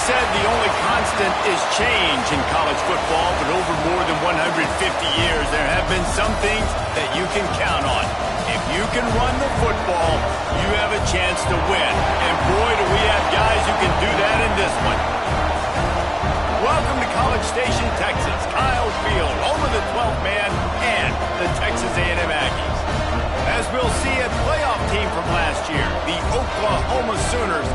said the only constant is change in college football, but over more than 150 years, there have been some things that you can count on. If you can run the football, you have a chance to win. And boy, do we have guys who can do that in this one. Welcome to College Station, Texas. Kyle Field, home of the 12th man and the Texas A&M Aggies. As we'll see, a playoff team from last year, the Oklahoma Sooners,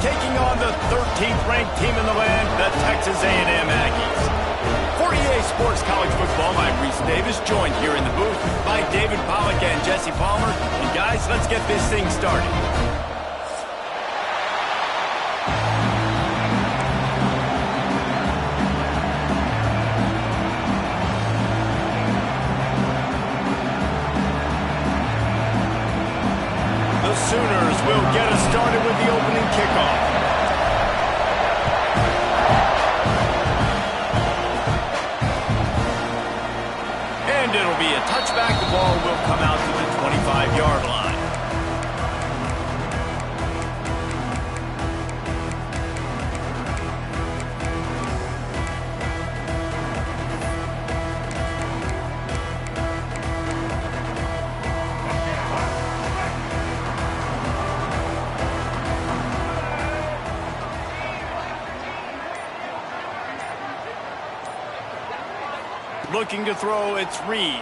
taking on the 13th ranked team in the land, the Texas A&M Aggies. For EA Sports College Football, I'm Reese Davis, joined here in the booth by David Pollack and Jesse Palmer. And guys, let's get this thing started. The Sooners will get us started with the opening kickoff. And it'll be a touchback. The ball will come out to the 25-yard line. Looking to throw, it's Reed.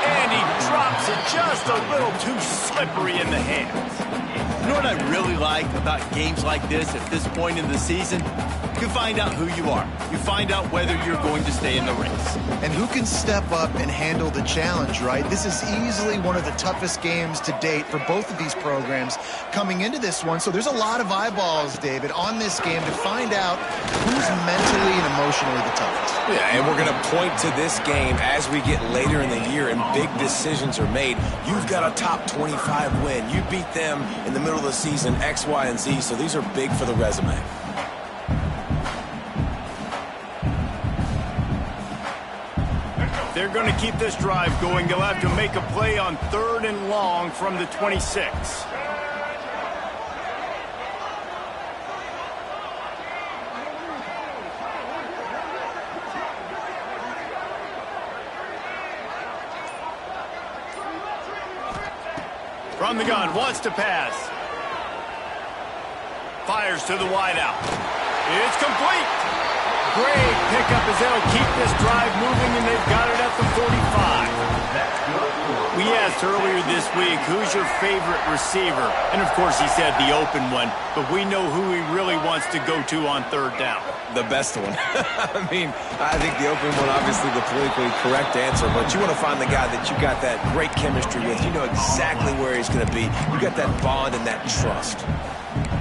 And he drops it just a little too slippery in the hands. You know what I really like about games like this at this point in the season? You find out who you are. You find out whether you're going to stay in the race. And who can step up and handle the challenge, right? This is easily one of the toughest games to date for both of these programs coming into this one. So there's a lot of eyeballs, David, on this game to find out who's mentally and emotionally the toughest. Yeah, and we're going to point to this game as we get later in the year and big decisions are made. You've got a top 25 win. You beat them in the middle of the season, X, Y, and Z, so these are big for the resume. They're going to keep this drive going. They'll have to make a play on 3rd and long from the 26. From the gun, wants to pass. Fires to the wideout. It's complete. Great pickup as they'll keep this drive moving, and they've got it at the 45. We asked earlier this week, who's your favorite receiver? And, of course, he said the open one, but we know who he really wants to go to on 3rd down. The best one. I mean, I think the open one, obviously the politically correct answer, but you want to find the guy that you got that great chemistry with. You know exactly where he's going to be. You got that bond and that trust.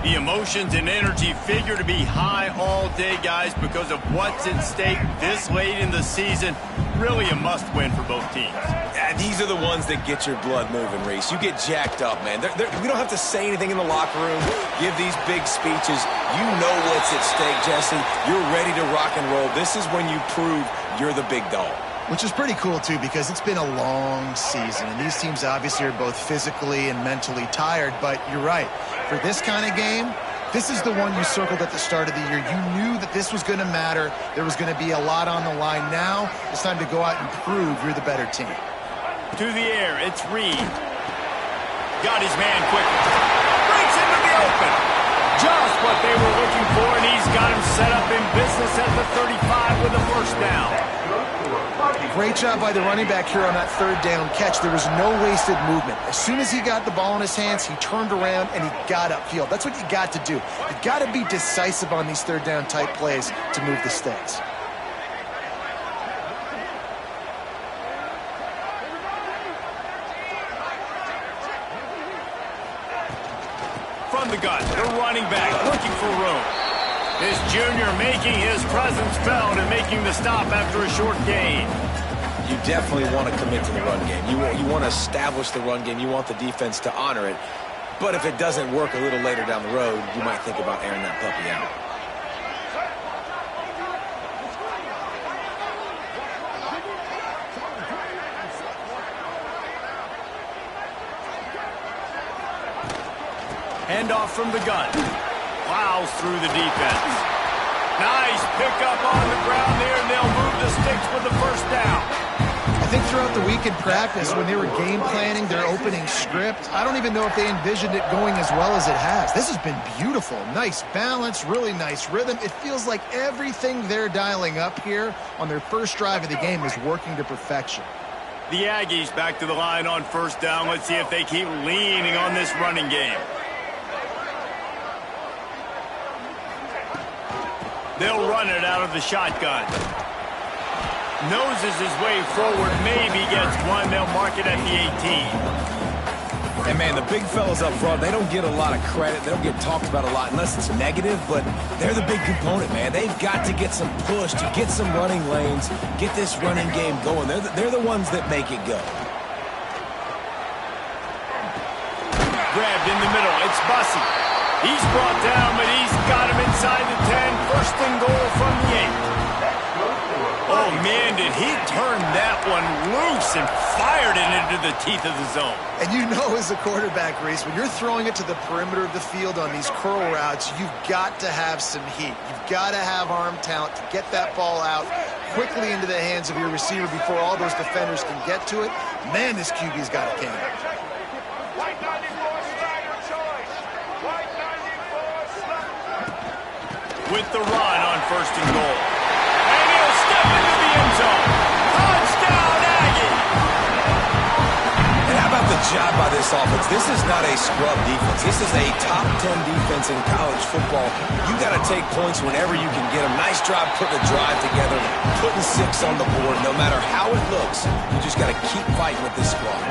The emotions and energy figure to be high all day, guys, because of what's at stake this late in the season. Really a must-win for both teams. Yeah, these are the ones that get your blood moving, Reese. You get jacked up, man. We don't have to say anything in the locker room, give these big speeches. You know what's at stake, Jesse. You're ready to rock and roll. This is when you prove you're the big dog. Which is pretty cool, too, because it's been a long season. And these teams obviously are both physically and mentally tired. But you're right. For this kind of game, this is the one you circled at the start of the year. You knew that this was going to matter. There was going to be a lot on the line. Now it's time to go out and prove you're the better team. To the air, it's Reed. Got his man quickly. Breaks into the open. Just what they were looking for, and he's got him set up in business at the 35 with a 1st down. Great job by the running back here on that 3rd down catch. There was no wasted movement. As soon as he got the ball in his hands, he turned around and he got upfield. That's what you got to do. You got to be decisive on these 3rd down type plays to move the stakes. From the gun, the running back looking for room. This junior making his presence felt and making the stop after a short gain. You definitely want to commit to the run game. You want to establish the run game. You want the defense to honor it. But if it doesn't work a little later down the road, you might think about airing that puppy out. Handoff from the gun. plows through the defense. Nice pickup on the ground there, and they'll move the sticks with the first down. I think throughout the week in practice, when they were game planning their opening script, I don't even know if they envisioned it going as well as it has. This has been beautiful. Nice balance, really nice rhythm. It feels like everything they're dialing up here on their first drive of the game is working to perfection. The Aggies back to the line on first down. Let's see if they keep leaning on this running game. They'll run it out of the shotgun. Noses his way forward, maybe gets one. They'll mark it at the 18. And, man, the big fellas up front, they don't get a lot of credit. They don't get talked about a lot unless it's negative, but they're the big component, man. They've got to get some push, to get some running lanes, get this running game going. They're the ones that make it go. Grabbed in the middle. It's Bussey. He's brought down, but he's got him inside the 10. First and goal from the 8. Oh, man, did he turn that one loose and fired it into the teeth of the zone. And you know as a quarterback, Reese, when you're throwing it to the perimeter of the field on these curl routes, you've got to have some heat. You've got to have arm talent to get that ball out quickly into the hands of your receiver before all those defenders can get to it. Man, this QB's got a cannon. With the run on first and goal. And he'll step into the end zone. Touchdown, Aggie! And how about the job by this offense? This is not a scrub defense. This is a top 10 defense in college football. You got to take points whenever you can get them. Nice job putting a drive together, putting 6 on the board. No matter how it looks, you just got to keep fighting with this squad.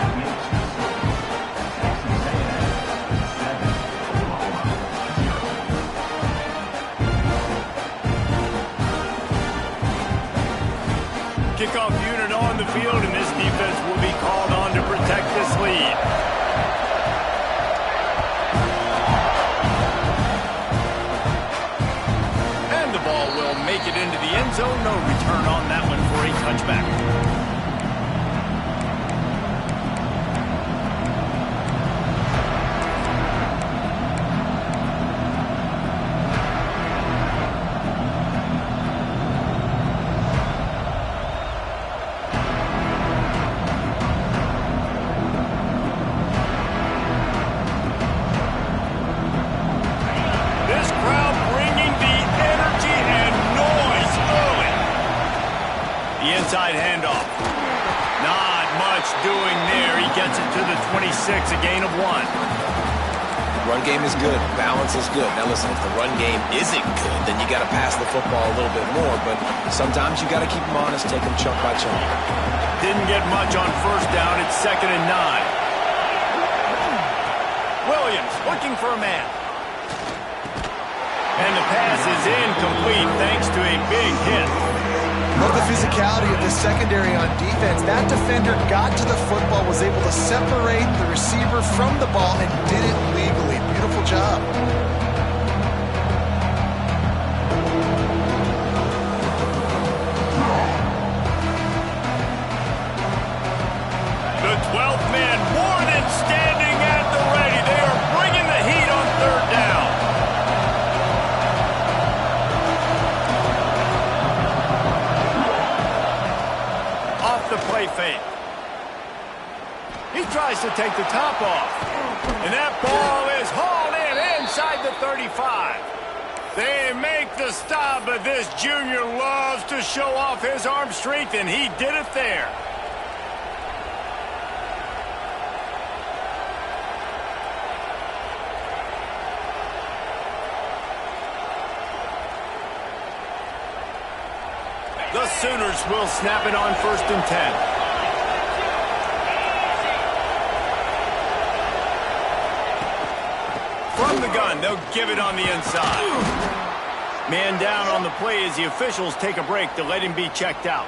Kickoff unit on the field, and this defense will be called on to protect this lead. And the ball will make it into the end zone. No return on that one for a touchback. Inside handoff. Not much doing there. He gets it to the 26, a gain of 1. Run game is good. Balance is good. Now listen, if the run game isn't good, then you got to pass the football a little bit more. But sometimes you got to keep them honest, take them chunk by chunk. Didn't get much on first down. It's 2nd and 9. Williams looking for a man. And the pass is incomplete thanks to a big hit. Love the physicality of the secondary on defense. That defender got to the football, was able to separate the receiver from the ball, and did it legally. Beautiful job. The 12th man more than standing at the ready. They are bringing the heat on 3rd down. The play fake. He tries to take the top off. And that ball is hauled in inside the 35. They make the stop, but this junior loves to show off his arm strength, and he did it there. The Sooners will snap it on 1st and 10. From the gun, they'll give it on the inside. Man down on the play as the officials take a break to let him be checked out.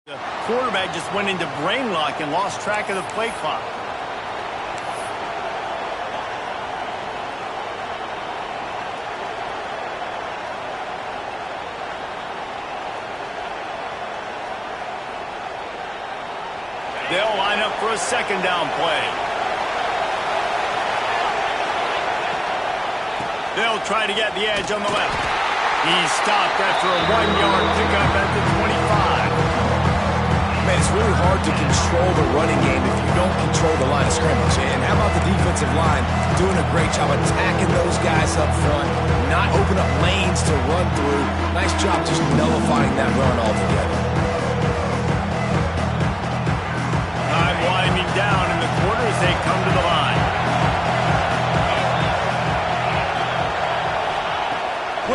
The quarterback just went into brain lock and lost track of the play clock. They'll line up for a second down play. They'll try to get the edge on the left. He's stopped after a 1-yard pickup at the 25. Man, it's really hard to control the running game if you don't control the line of scrimmage. And how about the defensive line doing a great job attacking those guys up front, not open up lanes to run through. Nice job just nullifying that run altogether. Time winding down in the quarter as they come to the line.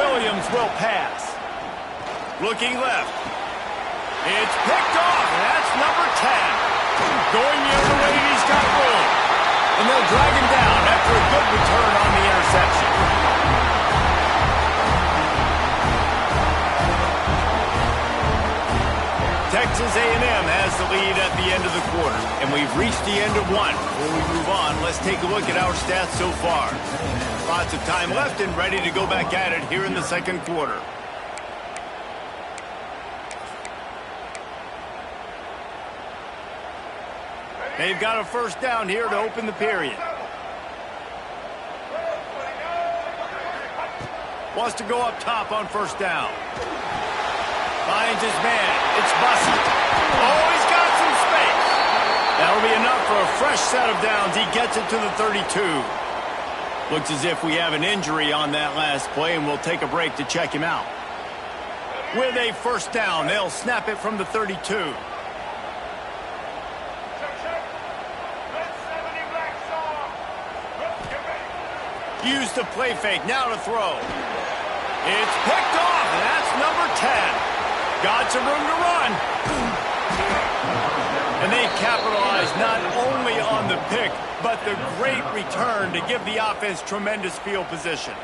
Williams will pass. Looking left. It's picked off, and that's number 10. Going the other way, and he's got room. And they'll drag him down after a good return on the interception. Texas A&M has the lead at the end of the quarter, and we've reached the end of one. Before we move on, let's take a look at our stats so far. Lots of time left and ready to go back at it here in the second quarter. They've got a first down here to open the period. Wants to go up top on first down. Finds his man. It's Bussey. Oh, he's got some space. That'll be enough for a fresh set of downs. He gets it to the 32. Looks as if we have an injury on that last play, and we'll take a break to check him out. With a first down, they'll snap it from the 32. Use the play fake, now to throw. It's picked off, and that's number 10. Got some room to run. And they capitalize not only on the pick, but the great return to give the offense tremendous field position.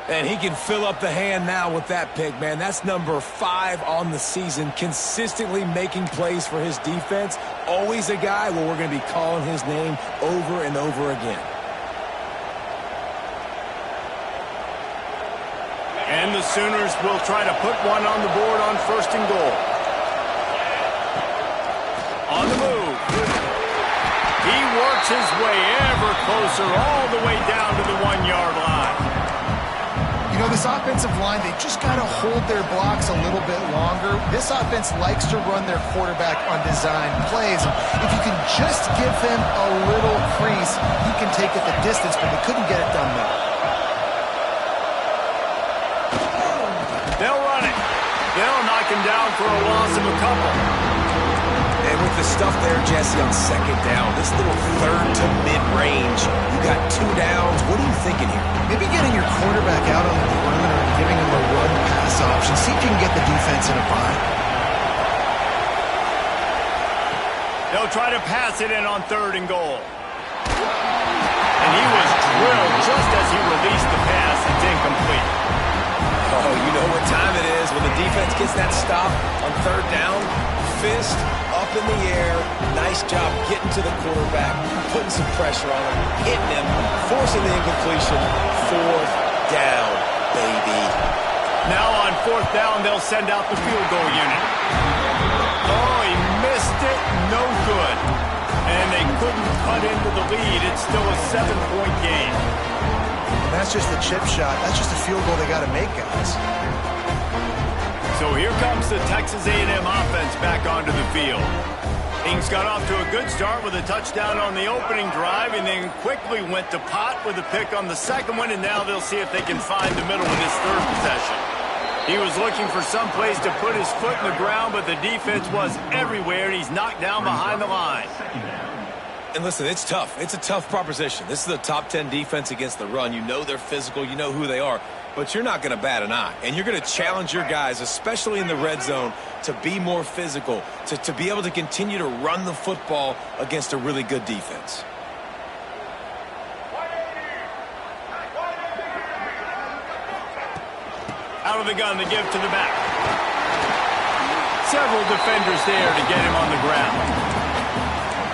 And he can fill up the hand now with that pick, man. That's number 5 on the season, consistently making plays for his defense. Always a guy where we're going to be calling his name over and over again. And the Sooners will try to put one on the board on first and goal. On the move. He works his way ever closer all the way down to the 1-yard line. You know, this offensive line, they just got to hold their blocks a little bit longer. This offense likes to run their quarterback on design plays. If you can just give them a little crease, he can take it the distance, but they couldn't get it done though. They'll run it. They'll knock him down for a loss of a couple. And with the stuff there, Jesse, on second down, this little third to mid-range, you got 2 downs. What are you thinking here? Maybe getting your quarterback out on the perimeter and giving him a run-pass option. See if you can get the defense in a bind. They'll try to pass it in on third and goal. And he was drilled just as he released the pass. It's incomplete. Oh, you know what time it is when the defense gets that stop on third down. Fist up in the air. Nice job getting to the quarterback, putting some pressure on him, hitting him, forcing the incompletion. Fourth down, baby. Now on fourth down, they'll send out the field goal unit. Oh, he missed it. No good. And they couldn't cut into the lead. It's still a 7-point game. That's just a chip shot. That's just a field goal they got to make, guys. So here comes the Texas A&M offense back onto the field. Ings got off to a good start with a touchdown on the opening drive and then quickly went to Pott with a pick on the second one, and now they'll see if they can find the middle with this third possession. He was looking for some place to put his foot in the ground, but the defense was everywhere, and he's knocked down behind the line. And listen, it's tough. It's a tough proposition. This is a top 10 defense against the run. You know they're physical. You know who they are. But you're not going to bat an eye. And you're going to challenge your guys, especially in the red zone, to be more physical, to be able to continue to run the football against a really good defense. Out of the gun, the give to the back. Several defenders there to get him on the ground.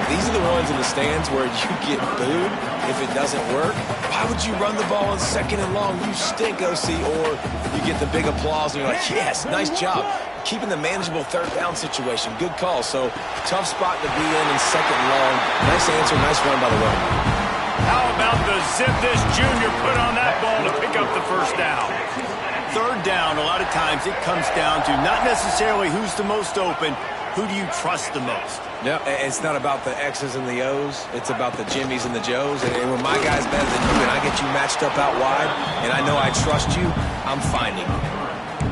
These are the ones in the stands where you get booed if it doesn't work. Why would you run the ball on 2nd and long? You stink, OC. Or you get the big applause and you're like, yes, nice job. Keeping the manageable 3rd down situation. Good call. So tough spot to be in 2nd and long. Nice answer, nice run by the running back. How about the zip this junior put on that ball to pick up the 1st down? 3rd down, a lot of times it comes down to not necessarily who's the most open, who do you trust the most? Yeah, it's not about the X's and the O's. It's about the Jimmys and the Joes. And when my guy's better than you and I get you matched up out wide and I know I trust you, I'm finding you.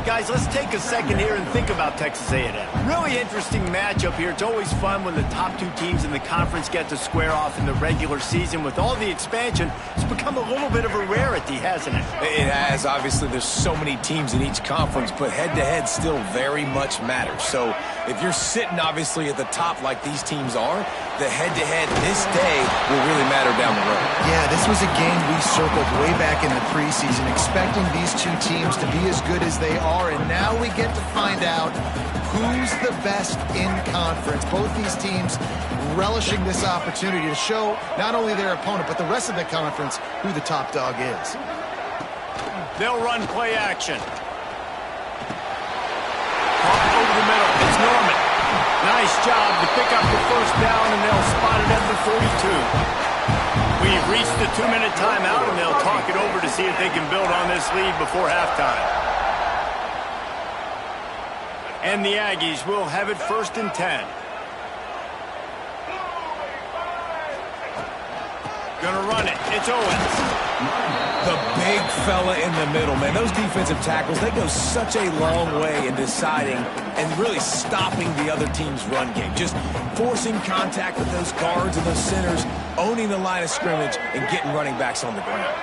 Guys, let's take a second here and think about Texas A&M. Really interesting matchup here. It's always fun when the top 2 teams in the conference get to square off in the regular season. With all the expansion, it's become a little bit of a rarity, hasn't it? It has. Obviously, there's so many teams in each conference, but head-to-head still very much matters. So if you're sitting, obviously, at the top like these teams are, the head-to-head this day will really matter down the road. Yeah, this was a game we circled way back in the preseason, expecting these 2 teams to be as good as they are, and now we get to find out who's the best in conference. Both these teams relishing this opportunity to show not only their opponent, but the rest of the conference who the top dog is. They'll run play action. Caught over the middle. It's Norman. Nice job to pick up the 1st down, and they'll spot it at the 42. We've reached the 2-minute timeout, and they'll talk it over to see if they can build on this lead before halftime. And the Aggies will have it 1st and 10. Gonna run it. It's Owens. The big fella in the middle, man. Those defensive tackles, they go such a long way in deciding and really stopping the other team's run game. Just forcing contact with those guards and those centers, owning the line of scrimmage, and getting running backs on the ground.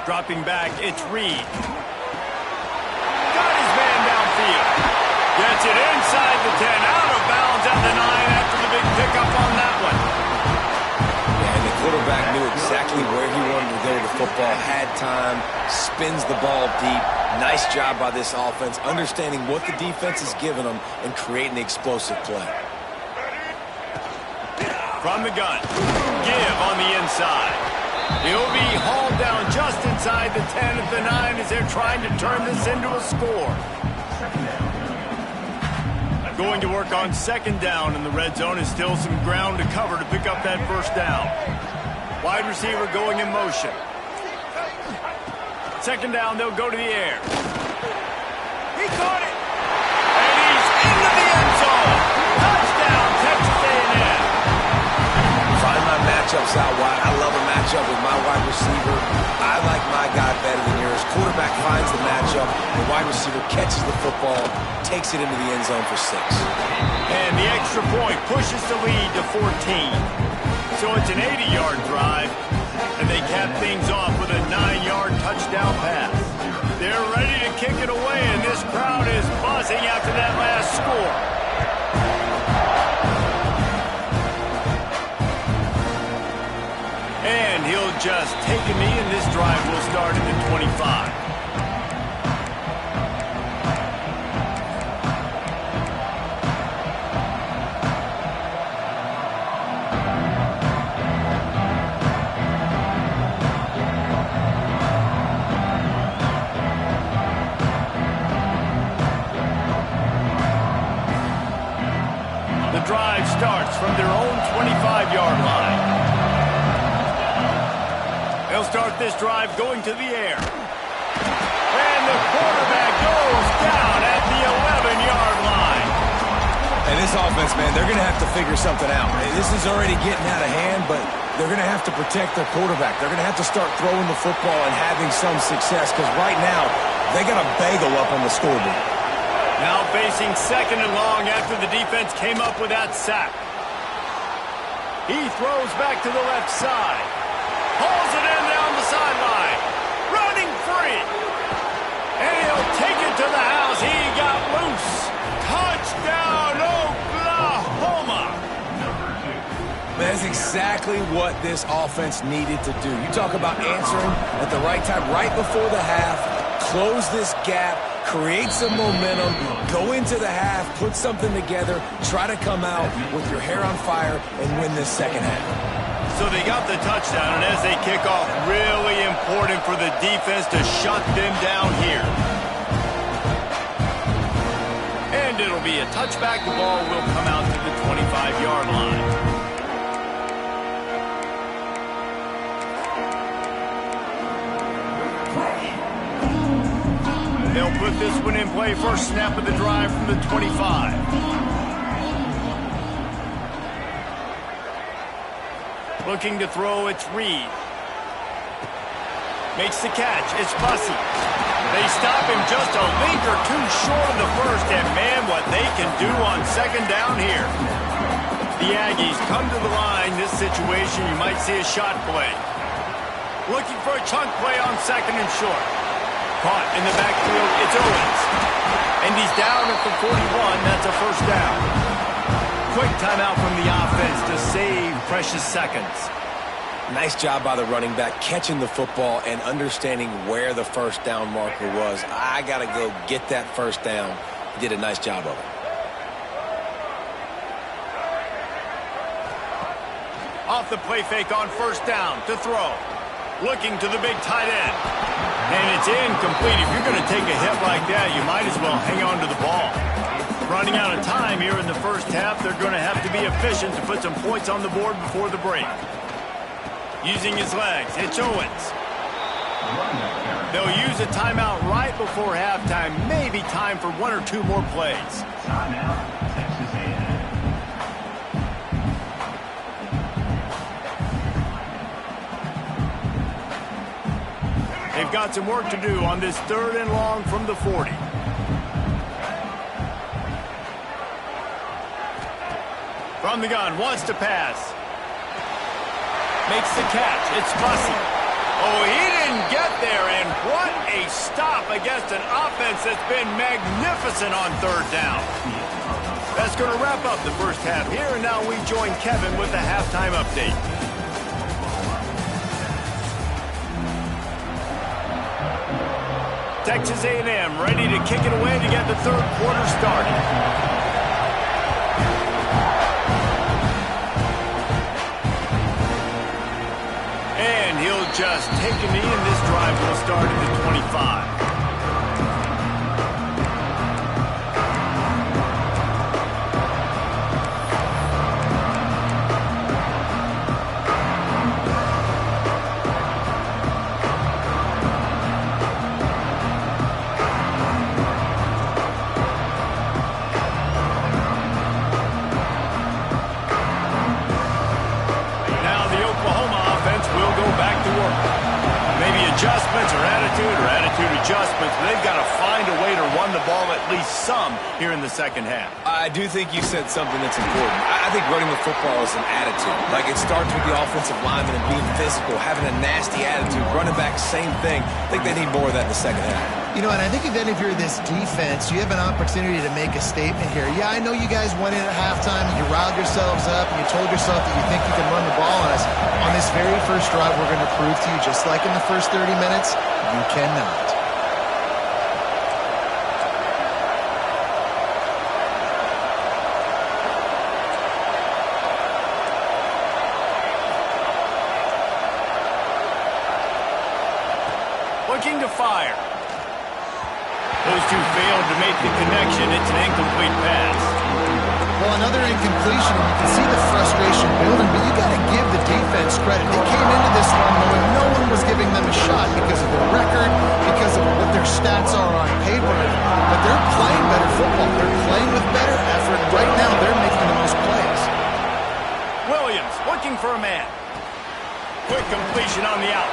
Dropping back, it's Reed. Got his man downfield. Gets it inside the 10, out of bounds at the 9 after the big pickup on that one. And the quarterback knew exactly where he wanted to go with the football, had time, spins the ball deep. Nice job by this offense, understanding what the defense is giving them and creating the explosive play. From the gun, give on the inside. He'll be hauled down just inside the 10 at the 9 as they're trying to turn this into a score. Going to work on 2nd down in the red zone, is still some ground to cover to pick up that 1st down. Wide receiver going in motion. 2nd down, they'll go to the air. He caught it! And he's into the end zone! Touchdown, Texas A&M! Find my matchups out wide. I love a matchup with my wide receiver. I like my guy better than yours. Quarterback finds the matchup. The wide receiver catches the football, takes it into the end zone for 6. And the extra point pushes the lead to 14. So it's an 80-yard drive, and they cap things off with a 9-yard touchdown pass. They're ready to kick it away, and this crowd is buzzing after that last score. And he'll just take a knee, and this drive will start at the 25. The drive starts from their own 25-yard line. They'll start this drive going to the air. And the quarterback goes down at the 11-yard line. And this offense, man, they're going to have to figure something out. This is already getting out of hand, but they're going to have to protect their quarterback. They're going to have to start throwing the football and having some success, because right now they got a bagel up on the scoreboard. Now facing 2nd and long after the defense came up with that sack. He throws back to the left side. Hauls it in down the sideline. Running free. And he'll take it to the house. He got loose. Touchdown, Oklahoma. That's exactly what this offense needed to do. You talk about answering at the right time, right before the half, close this gap, create some momentum, go into the half, put something together, try to come out with your hair on fire and win this second half. So they got the touchdown, and as they kick off, really important for the defense to shut them down here. And it'll be a touchback. The ball will come out to the 25-yard line. They'll put this one in play. First snap of the drive from the 25. Looking to throw, it's Reed. Makes the catch, it's Bussey. They stop him just a link or two short of the first, and man, what they can do on second down here. The Aggies come to the line. This situation, you might see a shot play. Looking for a chunk play on second and short. Caught in the backfield, it's Owens. And he's down at the 41, that's a first down. Quick timeout from the offense to save precious seconds. Nice job by the running back, catching the football and understanding where the first down marker was. I got to go get that first down. He did a nice job of it. Off the play fake on first down to throw. Looking to the big tight end. And it's incomplete. If you're going to take a hit like that, you might as well hang on to the ball. Running out of time here in the first half, they're going to have to be efficient to put some points on the board before the break. Using his legs, it's Owens. They'll use a timeout right before halftime. Maybe time for one or two more plays. They've got some work to do on this third and long from the 40. From the gun, wants to pass. Makes the catch. It's Bussey. Oh, he didn't get there, and what a stop against an offense that's been magnificent on third down. That's going to wrap up the first half here, and now we join Kevin with the halftime update. Texas A&M ready to kick it away to get the third quarter started. And he'll just take a knee, and this drive will start at the 25. Adjustments or attitude adjustments, but they've got to find a way to run the ball at least some here in the second half. I do think you said something that's important. I think running the football is an attitude. Like, it starts with the offensive lineman and being physical, having a nasty attitude. Running back, same thing. I think they need more of that in the second half. You know, and I think if you're this defense, you have an opportunity to make a statement here. Yeah, I know you guys went in at halftime, you riled yourselves up, and you told yourself that you think you can run the ball on us. On this very first drive, we're going to prove to you, just like in the first 30 minutes, you cannot. Looking to fire. Those two failed to make the connection. It's an incomplete pass. Well, another incompletion, and you can see the frustration building, but you got to give the defense credit. They came into this one knowing no one was giving them a shot because of their record, because of what their stats are on paper, but they're playing better football. They're playing with better effort. Right now, they're making the most plays. Williams looking for a man. Quick completion on the out.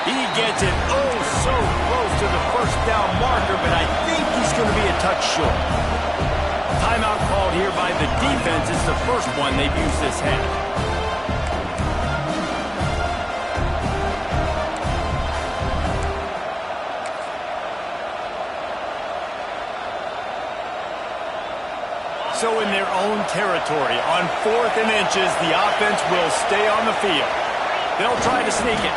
He gets it oh so close to the first down marker, but I think he's going to be a touch short. Timeout called here by the defense. It's the first one they've used this half. So in their own territory, on 4th and inches, the offense will stay on the field. They'll try to sneak it.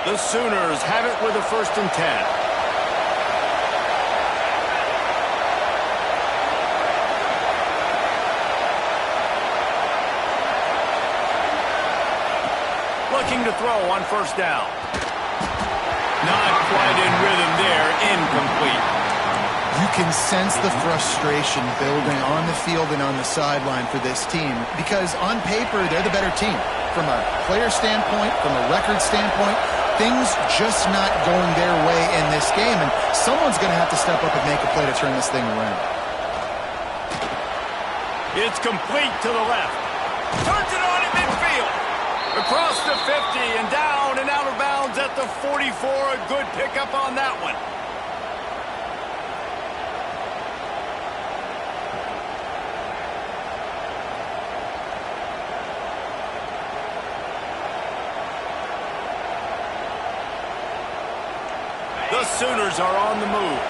The Sooners have it with a 1st and 10. Looking to throw on 1st down. Not quite in rhythm there. Incomplete. You can sense the frustration building on the field and on the sideline for this team because on paper, they're the better team. From a player standpoint, from a record standpoint, things just not going their way in this game, and someone's going to have to step up and make a play to turn this thing around. It's complete to the left. Turns it on in midfield. Across the 50 and down and out of bounds at the 44. A good pickup on that one. The Sooners are on the move.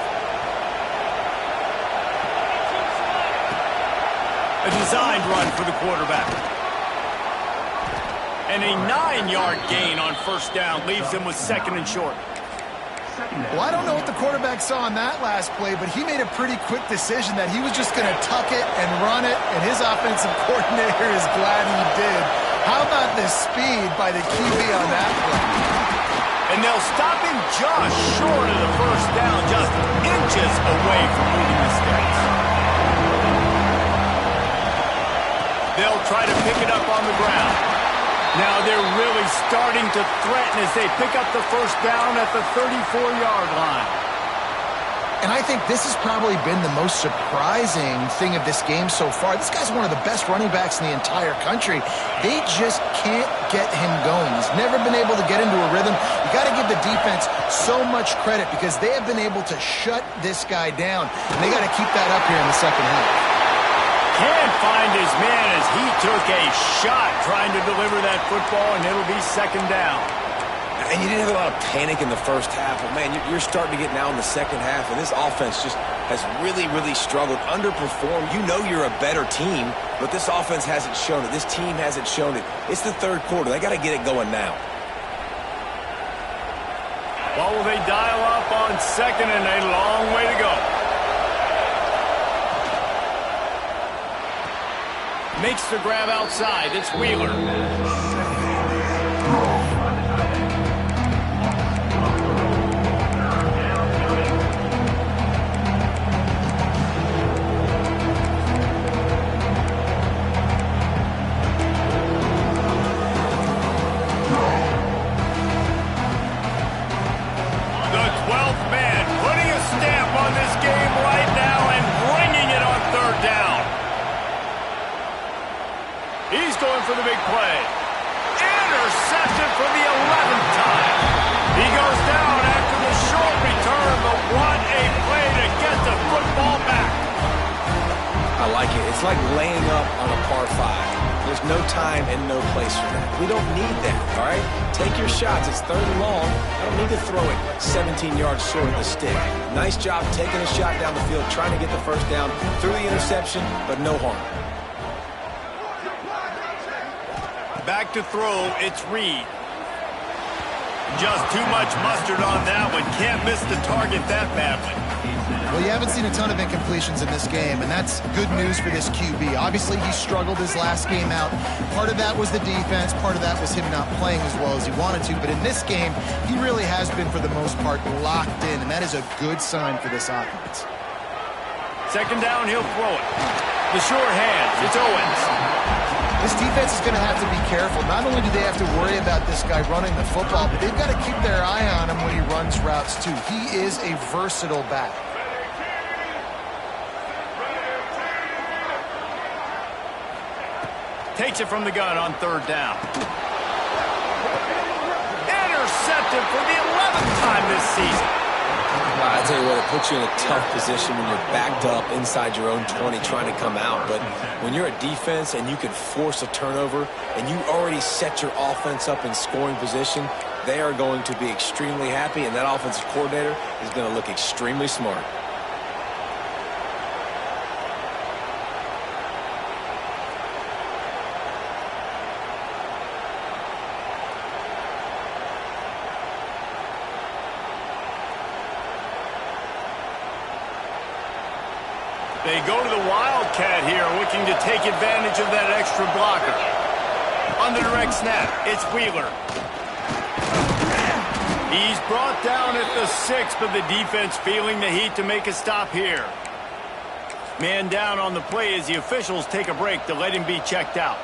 A designed run for the quarterback. And a 9-yard gain on 1st down leaves him with 2nd and short. Well, I don't know what the quarterback saw on that last play, but he made a pretty quick decision that he was just going to tuck it and run it, and his offensive coordinator is glad he did. How about the speed by the QB on that play? And they'll stop him just short of the 1st down, just inches away from moving the sticks. They'll try to pick it up on the ground. Now they're really starting to threaten as they pick up the 1st down at the 34-yard line. And I think this has probably been the most surprising thing of this game so far. This guy's one of the best running backs in the entire country. They just can't get him going. He's never been able to get into a rhythm. You got to give the defense so much credit because they have been able to shut this guy down. And they got to keep that up here in the 2nd half. Can't find his man as he took a shot trying to deliver that football, and it'll be 2nd down. And you didn't have a lot of panic in the 1st half, but, man, you're starting to get now in the 2nd half, and this offense just has really, really struggled, underperformed. You know you're a better team, but this offense hasn't shown it. This team hasn't shown it. It's the 3rd quarter. They got to get it going now. What will they dial up on 2nd and a long way to go? Makes the grab outside. It's Wheeler. For the big play. Intercepted for the 11th time. He goes down after the short return, but what a play to get the football back. I like it. It's like laying up on a par 5. There's no time and no place for that. We don't need that, all right? Take your shots. It's 3rd and long. I don't need to throw it 17 yards short of the stick. Nice job taking a shot down the field, trying to get the 1st down through the interception, but no harm. Back to throw, it's Reed. Just too much mustard on that one. Can't miss the target that badly. Well, you haven't seen a ton of incompletions in this game, and that's good news for this QB. Obviously, he struggled his last game out. Part of that was the defense. Part of that was him not playing as well as he wanted to. But in this game, he really has been, for the most part, locked in, and that is a good sign for this offense. 2nd down, he'll throw it. The sure hands, it's Owens. This defense is going to have to be careful. Not only do they have to worry about this guy running the football, but they've got to keep their eye on him when he runs routes, too. He is a versatile back. Takes it from the gun on 3rd down. Intercepted for the 11th time this season. I tell you what, it puts you in a tough position when you're backed up inside your own 20 trying to come out. But when you're a defense and you can force a turnover and you already set your offense up in scoring position, they are going to be extremely happy, and that offensive coordinator is going to look extremely smart. They go to the Wildcat here, looking to take advantage of that extra blocker. On the direct snap, it's Wheeler. He's brought down at the 6, but the defense feeling the heat to make a stop here. Man down on the play as the officials take a break to let him be checked out.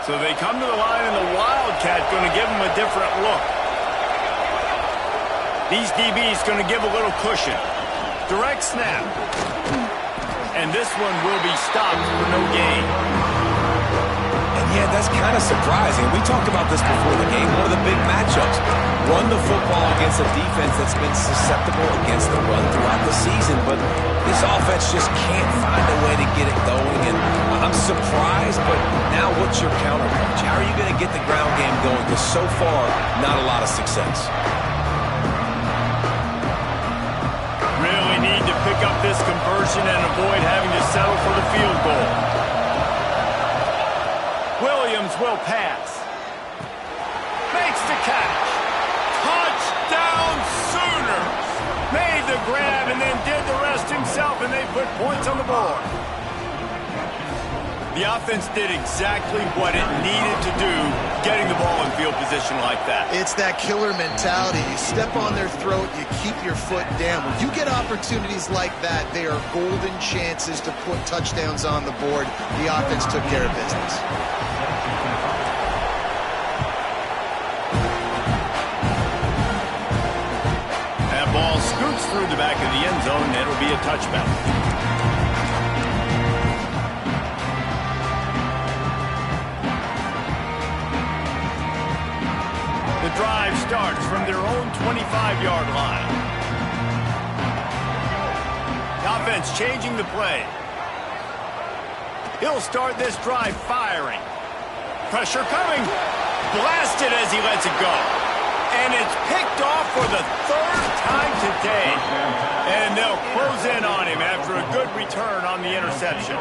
So they come to the line, and the Wildcat going to give them a different look. These DBs going to give a little cushion. Direct snap. And this one will be stopped for no gain. And yeah, that's kind of surprising. We talked about this before the game, one of the big matchups. Run the football against a defense that's been susceptible against the run throughout the season, but this offense just can't find a way to get it going, and I'm surprised, but now what's your counterpunch? How are you going to get the ground game going? Because so far, not a lot of success. Really need to pick up this conversion and avoid having to settle for the field goal. Williams will pass. Makes the catch. Touchdown Sooners! Made the grab and then did the rest himself, and they put points on the board. The offense did exactly what it needed to do, getting the ball in field position like that. It's that killer mentality. You step on their throat, you keep your foot down. When you get opportunities like that, they are golden chances to put touchdowns on the board. The offense took care of business. That ball scoots through the back of the end zone, and it'll be a touchback. The drive starts from their own 25-yard line. The offense changing the play. He'll start this drive firing. Pressure coming. Blasted as he lets it go. And it's picked off for the 3rd time today. And they'll close in on him after a good return on the interception.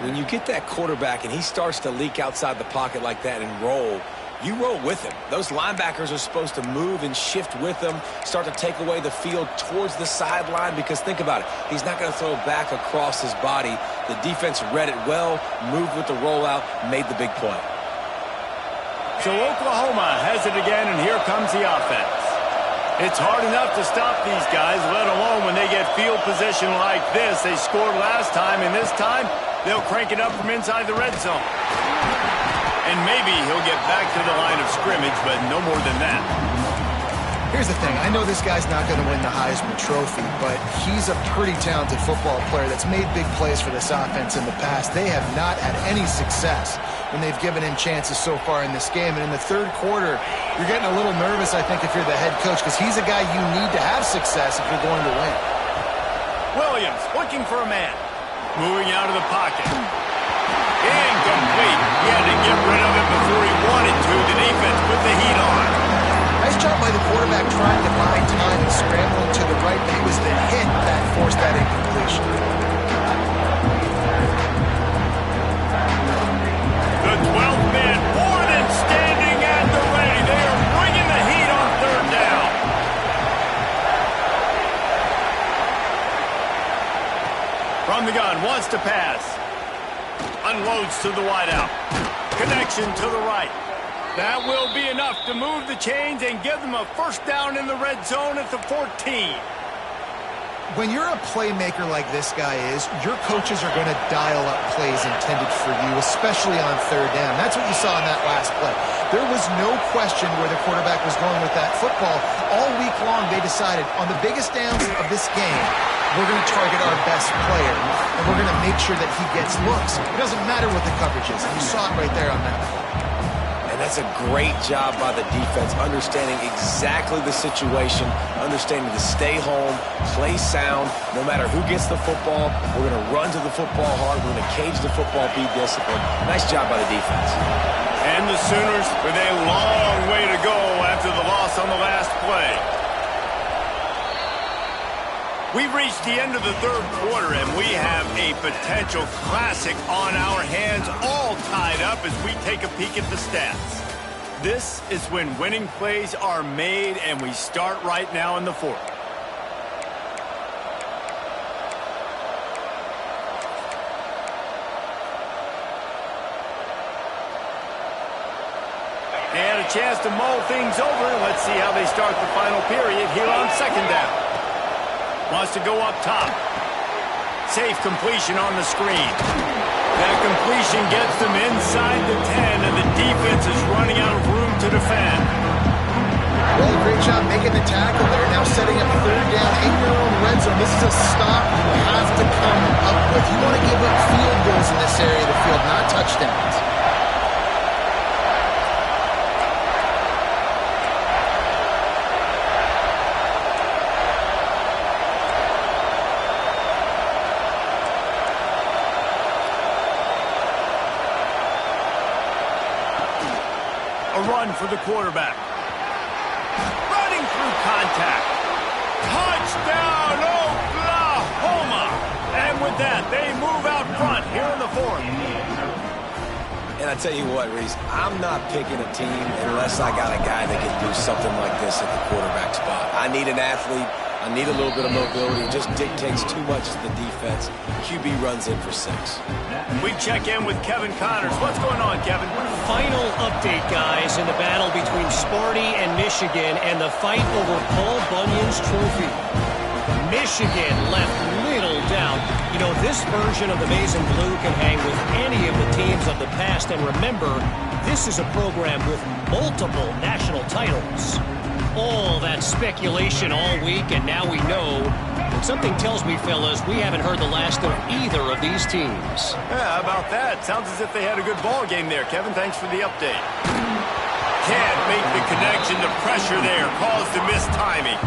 When you get that quarterback and he starts to leak outside the pocket like that and roll, you roll with him. Those linebackers are supposed to move and shift with him, start to take away the field towards the sideline, because think about it. He's not going to throw back across his body. The defense read it well, moved with the rollout, made the big play. So Oklahoma has it again, and here comes the offense. It's hard enough to stop these guys, let alone when they get field position like this. They scored last time, and this time they'll crank it up from inside the red zone. And maybe he'll get back to the line of scrimmage, but no more than that. Here's the thing. I know this guy's not going to win the Heisman Trophy, but he's a pretty talented football player that's made big plays for this offense in the past. They have not had any success when they've given him chances so far in this game. And in the 3rd quarter, you're getting a little nervous, I think, if you're the head coach, because he's a guy you need to have success if you're going to win. Williams looking for a man. Moving out of the pocket. Incomplete. He had to get rid of it before he wanted to. The defense put the heat on. Nice job by the quarterback trying to buy time and scrambling to the right. It was the hit that forced that incompletion. The 12th man more than standing at the ready. They are bringing the heat on 3rd down. From the gun, wants to pass. Unloads to the wideout. Connection to the right. That will be enough to move the chains and give them a 1st down in the red zone at the 14. When you're a playmaker like this guy is, your coaches are going to dial up plays intended for you, especially on 3rd down. That's what you saw in that last play. There was no question where the quarterback was going with that football. All week long, they decided on the biggest downs of this game, we're going to target our best player, and we're going to make sure that he gets looks. It doesn't matter what the coverage is. You saw it right there on that play. And that's a great job by the defense, understanding exactly the situation, understanding to stay home, play sound. No matter who gets the football, we're going to run to the football hard. We're going to cage the football, be disciplined. Nice job by the defense. And the Sooners with a long way to go after the loss on the last play. We've reached the end of the third quarter, and we have a potential classic on our hands, all tied up as we take a peek at the stats. This is when winning plays are made, and we start right now in the fourth. And a chance to mull things over. Let's see how they start the final period here on second down. Wants to go up top. Safe completion on the screen. That completion gets them inside the 10, and the defense is running out of room to defend. Well, great job making the tackle there. Now setting up third down, 8-year-old red zone. This is a stop you have to come up with. You want to give up field goals in this area of the field, not touchdowns. A run for the quarterback. Running through contact. Touchdown, Oklahoma! And with that, they move out front here in the fourth. And I tell you what, Reese, I'm not picking a team unless I got a guy that can do something like this at the quarterback spot. I need an athlete. I need a little bit of mobility. It just dictates too much to the defense. QB runs in for 6. We check in with Kevin Connors. What's going on, Kevin? Final update, guys, in the battle between Sparty and Michigan and the fight over Paul Bunyan's trophy. Michigan left little doubt. You know, this version of the Maize and Blue can hang with any of the teams of the past. And remember, this is a program with multiple national titles. All that speculation all week, and now we know. And something tells me, fellas, we haven't heard the last of either of these teams. Yeah, how about that? Sounds as if they had a good ball game there. Kevin, thanks for the update. Can't make the connection. The pressure there caused the missed timing.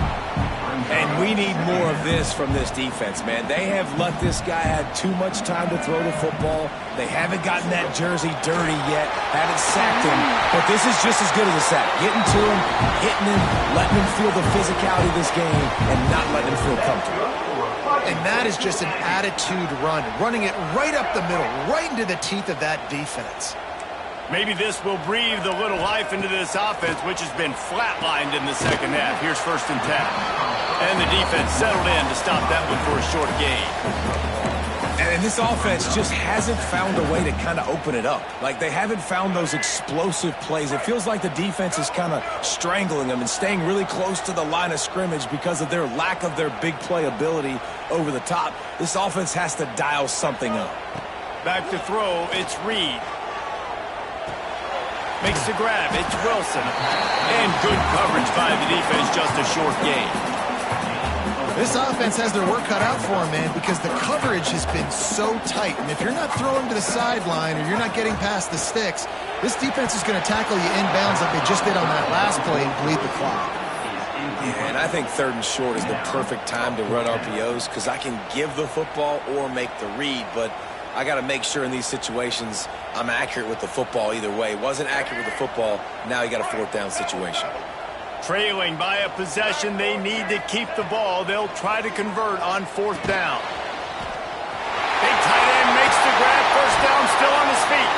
And we need more of this from this defense, man. They have let this guy have too much time to throw the football. They haven't gotten that jersey dirty yet, haven't sacked him. But this is just as good as a sack. Getting to him, hitting him, letting him feel the physicality of this game, and not letting him feel comfortable. And that is just an attitude run, running it right up the middle, right into the teeth of that defense. Maybe this will breathe a little life into this offense, which has been flatlined in the second half. Here's 1st and 10. And the defense settled in to stop that one for a short gain. And this offense just hasn't found a way to kind of open it up. Like, they haven't found those explosive plays. It feels like the defense is kind of strangling them and staying really close to the line of scrimmage because of their lack of their big play ability over the top. This offense has to dial something up. Back to throw, it's Reed. Makes the grab, it's Wilson. And good coverage by the defense, just a short gain. This offense has their work cut out for them, man, because the coverage has been so tight. And if you're not throwing to the sideline or you're not getting past the sticks, this defense is going to tackle you inbounds like they just did on that last play and bleed the clock. Yeah, and I think 3rd and short is the perfect time to run RPOs because I can give the football or make the read, but I got to make sure in these situations I'm accurate with the football either way. Wasn't accurate with the football, now you got a 4th down situation. Trailing by a possession, they need to keep the ball. They'll try to convert on 4th down. Big tight end makes the grab. 1st down, still on his feet.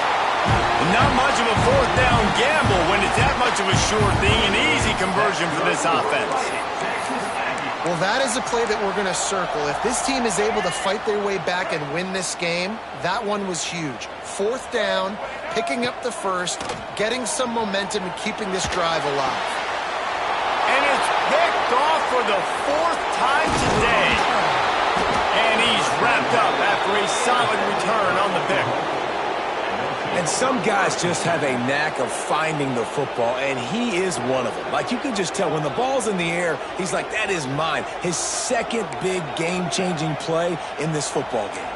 Not much of a 4th down gamble when it's that much of a sure thing. An easy conversion for this offense. Well, that is a play that we're going to circle. If this team is able to fight their way back and win this game, that one was huge. 4th down, picking up the 1st, getting some momentum and keeping this drive alive. And it's picked off for the 4th time today. And he's wrapped up after a solid return on the pick. And some guys just have a knack of finding the football, and he is one of them. Like, you can just tell when the ball's in the air, he's like, that is mine. His 2nd big game-changing play in this football game.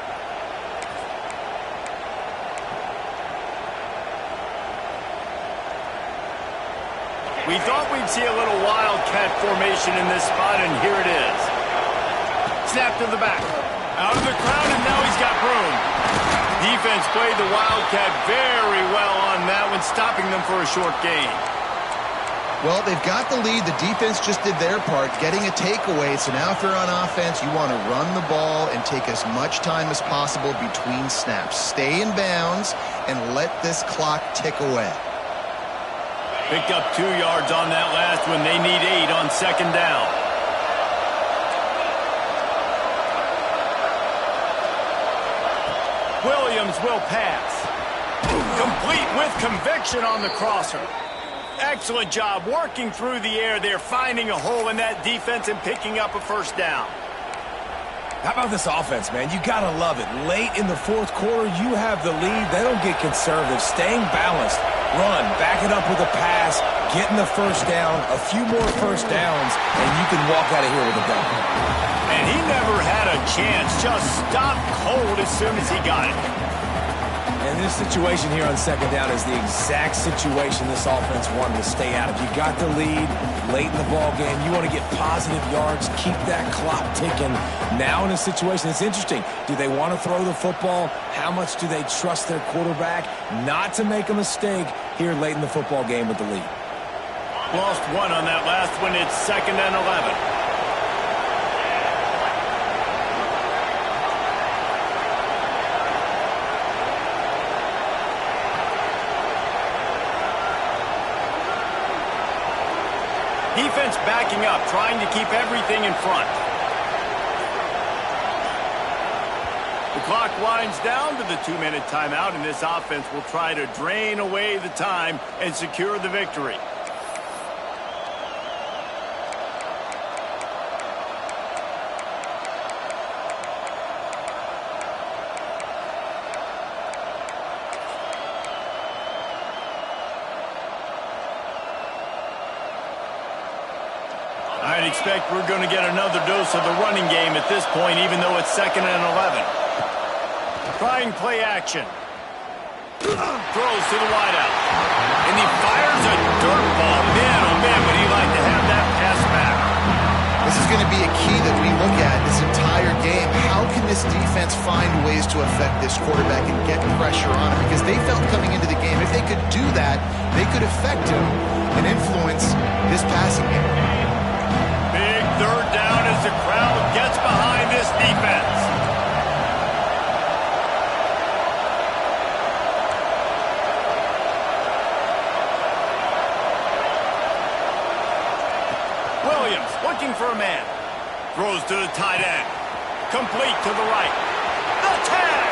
We thought we'd see a little wildcat formation in this spot, and here it is. Snap to the back. Out of the crowd, and now he's got room. Defense played the wildcat very well on that one, stopping them for a short gain. Well, they've got the lead. The defense just did their part, getting a takeaway. So now if you're on offense, you want to run the ball and take as much time as possible between snaps. Stay in bounds and let this clock tick away. Picked up 2 yards on that last one. They need 8 on second down. Williams will pass. Complete with conviction on the crosser. Excellent job working through the air there, finding a hole in that defense and picking up a first down. How about this offense, man? You got to love it. Late in the fourth quarter, you have the lead. They don't get conservative. Staying balanced. Run, back it up with a pass, getting the first down, a few more first downs, and you can walk out of here with a dub. And he never had a chance. Just stopped cold as soon as he got it. And this situation here on second down is the exact situation this offense wanted to stay out of. You got the lead late in the ball game. You want to get positive yards, keep that clock ticking. Now in a situation, it's interesting. Do they want to throw the football? How much do they trust their quarterback not to make a mistake here late in the football game with the lead? Lost 1 on that last one. It's 2nd and 11. Defense backing up, trying to keep everything in front. The clock winds down to the 2-minute timeout, and this offense will try to drain away the time and secure the victory. I'd expect we're going to get another dose of the running game at this point, even though it's 2nd and 11. Trying play action. Throws to the wideout. And he fires a dirt ball. Man, oh man, would he like to have that pass back. This is going to be a key that we look at this entire game. How can this defense find ways to affect this quarterback and get pressure on him? Because they felt coming into the game, if they could do that, they could affect him and influence this passing game. Big 3rd down as the crowd gets behind this defense. Williams looking for a man. Throws to the tight end. Complete to the right. The tag.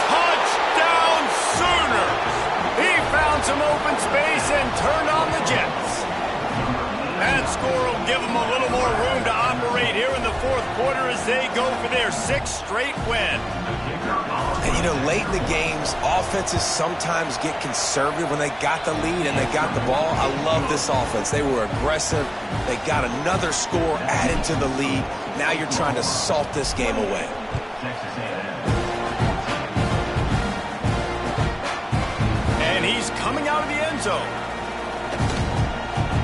Touchdown Sooners. He found some open space and turned on the Jets. That score will give them a little more room to operate here in the fourth quarter as they go for their 6th straight win. And, you know, late in the games, offenses sometimes get conservative when they got the lead and they got the ball. I love this offense. They were aggressive. They got another score added to the lead. Now you're trying to salt this game away. And he's coming out of the end zone.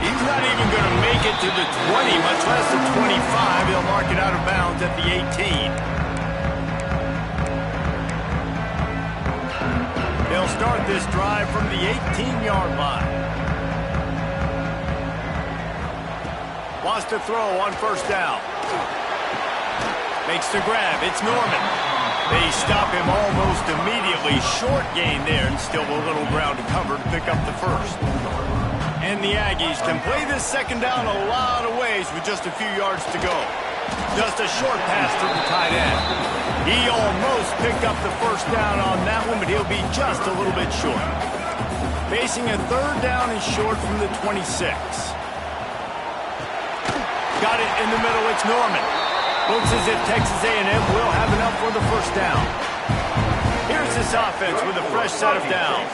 He's not even going to make it to the 20, much less the 25. He'll mark it out of bounds at the 18. They'll start this drive from the 18-yard line. Wants to throw on first down. Makes the grab. It's Norman. They stop him almost immediately. Short gain there, and still a little ground to cover to pick up the first. And the Aggies can play this second down a lot of ways with just a few yards to go. Just a short pass to the tight end. He almost picked up the first down on that one, but he'll be just a little bit short. Facing a 3rd down and short from the 26. Got it in the middle. It's Norman. Looks as if Texas A&M will have enough for the first down. Here's this offense with a fresh set of downs.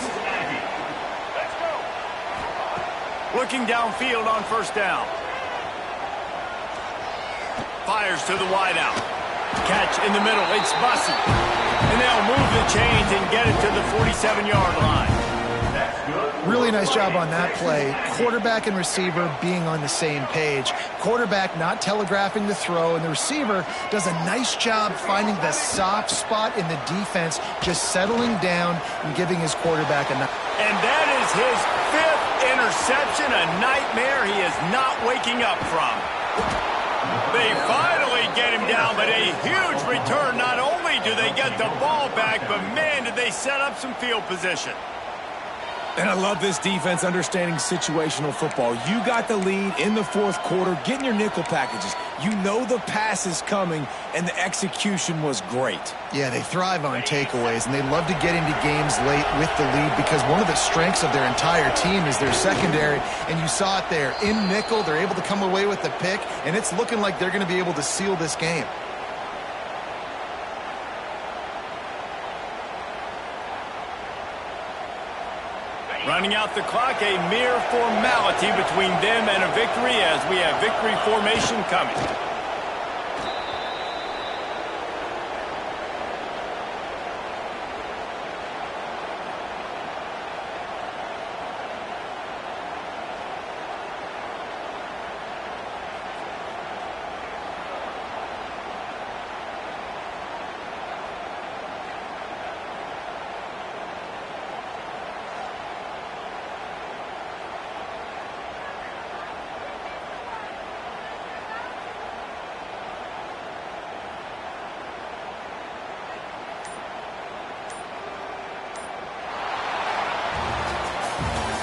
Looking downfield on first down. Fires to the wideout. Catch in the middle. It's Bussey. And they'll move the chains and get it to the 47-yard line. Really nice job on that play. Quarterback and receiver being on the same page. Quarterback not telegraphing the throw, and the receiver does a nice job finding the soft spot in the defense, just settling down and giving his quarterback a... And that is his 5th interception, a nightmare he is not waking up from. They finally get him down, but a huge return. Not only do they get the ball back, but man, did they set up some field position. And I love this defense understanding situational football. You got the lead in the fourth quarter, getting your nickel packages. You know the pass is coming, and the execution was great. Yeah, they thrive on takeaways, and they love to get into games late with the lead because one of the strengths of their entire team is their secondary, and you saw it there. In nickel, they're able to come away with the pick, and it's looking like they're going to be able to seal this game. Running out the clock, a mere formality between them and a victory as we have victory formation coming.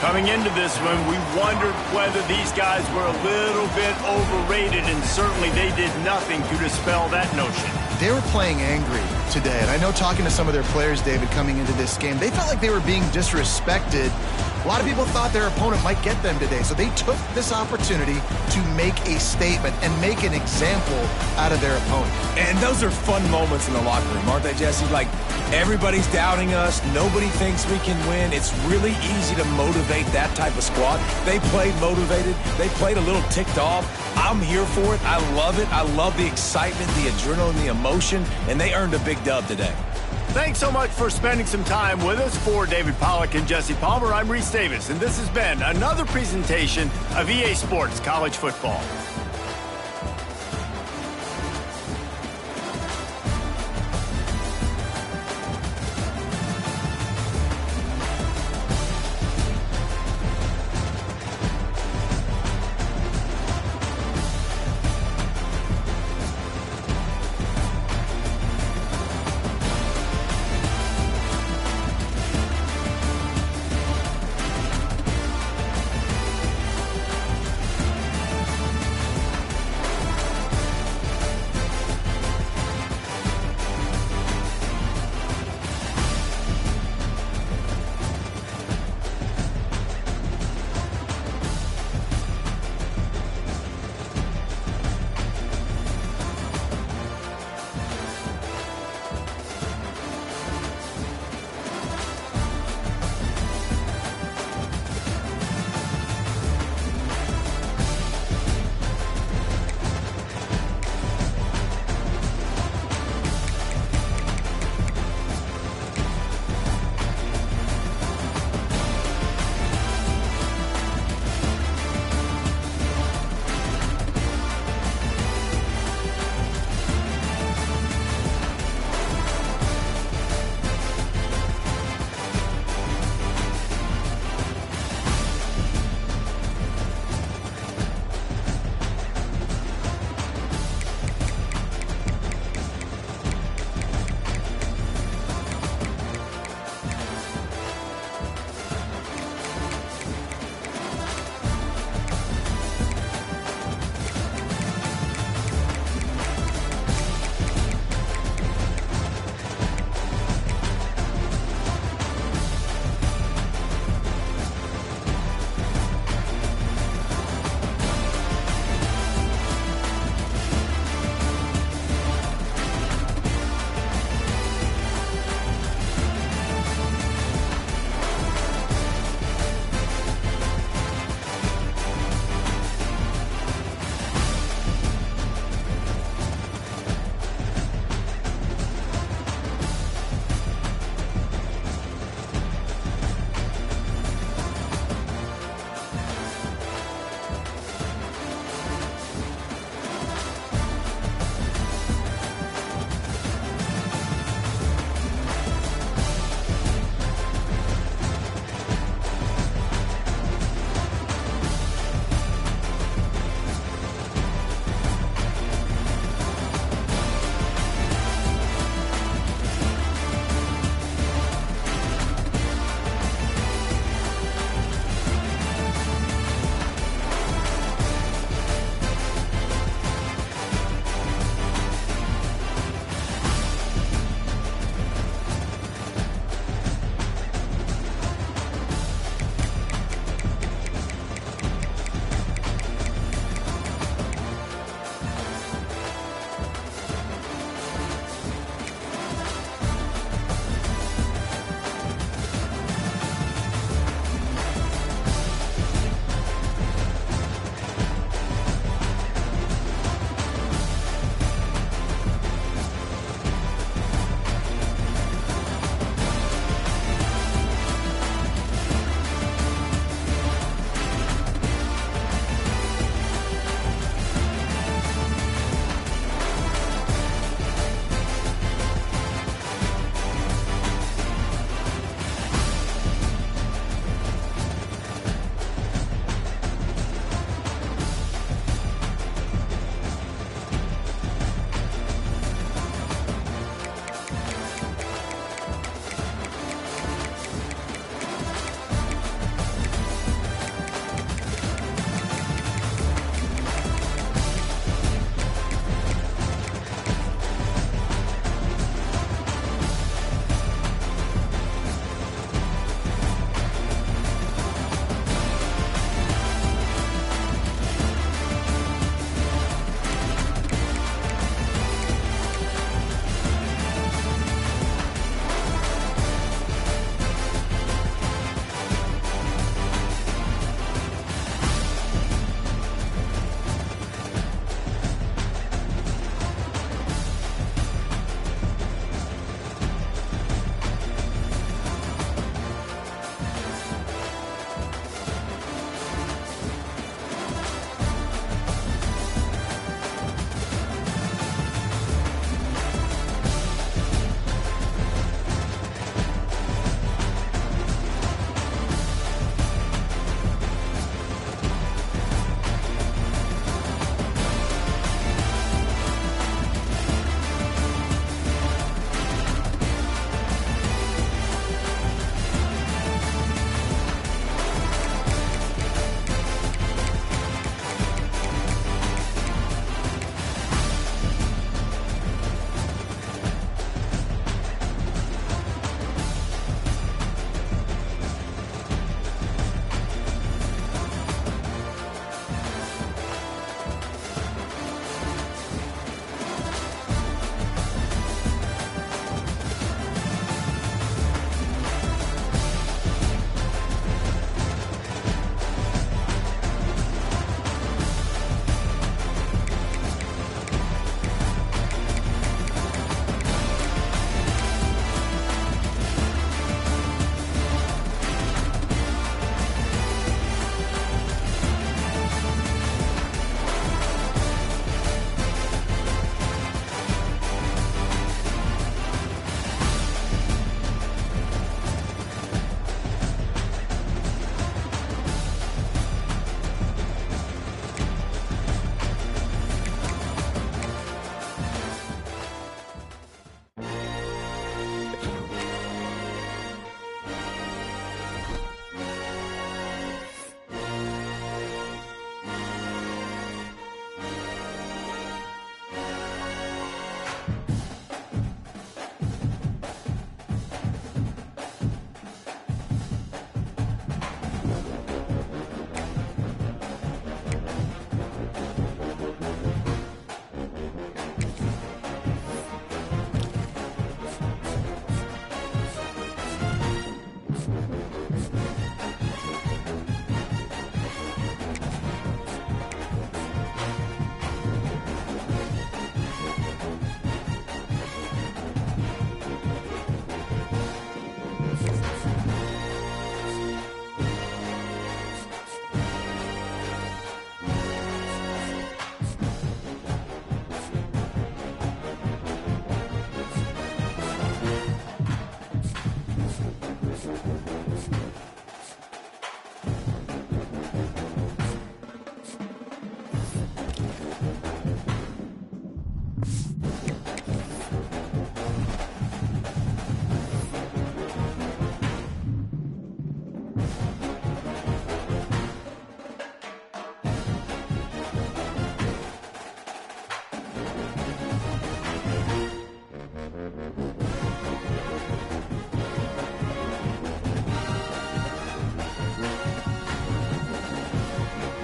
Coming into this one, we wondered whether these guys were a little bit overrated, and certainly they did nothing to dispel that notion. They were playing angry today, and I know talking to some of their players, David, coming into this game, they felt like they were being disrespected. A lot of people thought their opponent might get them today, so they took this opportunity to make a statement and make an example out of their opponent. And those are fun moments in the locker room, aren't they, Jesse? Like, everybody's doubting us. Nobody thinks we can win. It's really easy to motivate that type of squad. They played motivated. They played a little ticked off. I'm here for it. I love it. I love the excitement, the adrenaline, the emotion, and they earned a big dub today. Thanks so much for spending some time with us. For David Pollack and Jesse Palmer, I'm Reese Davis, and this has been another presentation of EA Sports College Football.